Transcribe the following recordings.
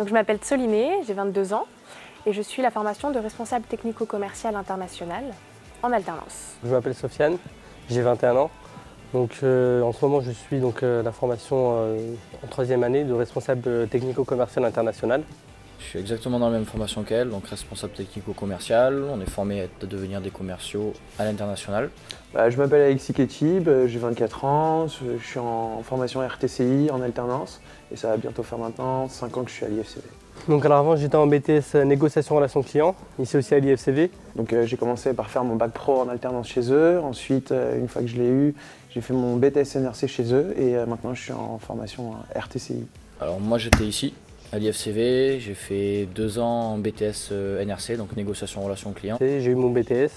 Donc, je m'appelle Soliné, j'ai 22 ans et je suis la formation de responsable technico-commercial international en alternance. Je m'appelle Sofiane, j'ai 21 ans. Donc, en ce moment, je suis la formation en troisième année de responsable technico-commercial international. Je suis exactement dans la même formation qu'elle, donc responsable technico-commercial. On est formé à devenir des commerciaux à l'international. Je m'appelle Alexis Ketib, j'ai 24 ans, je suis en formation RTCI en alternance et ça va bientôt faire maintenant 5 ans que je suis à l'IFCV. Donc alors avant j'étais en BTS négociation relation client, ici aussi à l'IFCV. Donc j'ai commencé par faire mon bac pro en alternance chez eux, ensuite une fois que je l'ai eu, j'ai fait mon BTS NRC chez eux et maintenant je suis en formation RTCI. Alors moi j'étais ici à l'IFCV, j'ai fait 2 ans en BTS NRC, donc négociation relation client. J'ai eu mon BTS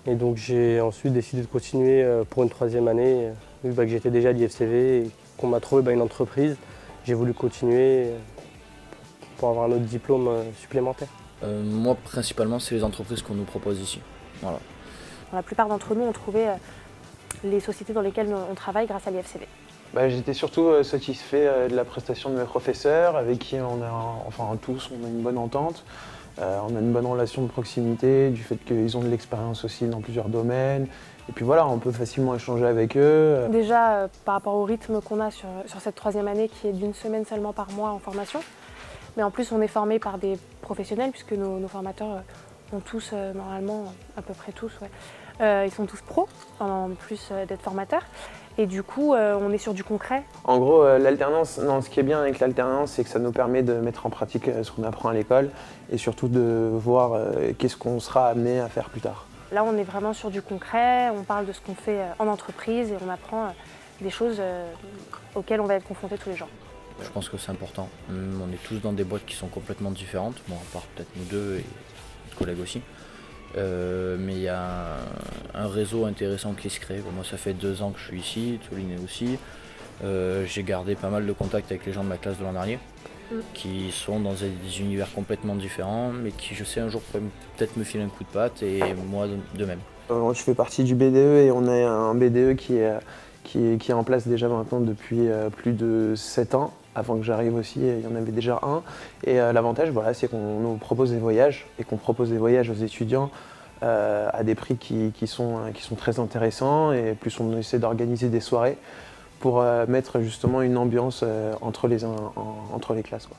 et donc j'ai ensuite décidé de continuer pour une troisième année, vu que j'étais déjà à l'IFCV et qu'on m'a trouvé une entreprise, j'ai voulu continuer pour avoir un autre diplôme supplémentaire. Moi principalement c'est les entreprises qu'on nous propose ici. Voilà. La plupart d'entre nous ont trouvé les sociétés dans lesquelles on travaille grâce à l'IFCV. J'étais surtout satisfait de la prestation de mes professeurs avec qui on a une bonne entente. On a une bonne relation de proximité, du fait qu'ils ont de l'expérience aussi dans plusieurs domaines. Et puis voilà, on peut facilement échanger avec eux. Déjà, par rapport au rythme qu'on a sur cette troisième année qui est d'une semaine seulement par mois en formation, mais en plus on est formé par des professionnels puisque nos formateurs ont tous, normalement, à peu près tous, ils sont tous pros en plus d'être formateurs. Et du coup, on est sur du concret. En gros, l'alternance, ce qui est bien avec l'alternance, c'est que ça nous permet de mettre en pratique ce qu'on apprend à l'école et surtout de voir qu'est-ce qu'on sera amené à faire plus tard. Là, on est vraiment sur du concret, on parle de ce qu'on fait en entreprise et on apprend des choses auxquelles on va être confronté tous les jours. Je pense que c'est important. On est tous dans des boîtes qui sont complètement différentes, bon, à part peut-être nous deux et notre collègue aussi. Mais il y a un réseau intéressant qui se crée. Bon, moi ça fait 2 ans que je suis ici, Soliné aussi. J'ai gardé pas mal de contacts avec les gens de ma classe de l'an dernier, qui sont dans des univers complètement différents, mais qui je sais un jour pourraient peut-être me filer un coup de patte et moi de même. Je fais partie du BDE et on a un BDE qui est en place déjà maintenant depuis plus de 7 ans. Avant que j'arrive aussi, il y en avait déjà un. Et l'avantage, c'est qu'on nous propose des voyages et qu'on propose des voyages aux étudiants à des prix qui sont très intéressants. Et plus on essaie d'organiser des soirées pour mettre justement une ambiance entre les classes, quoi.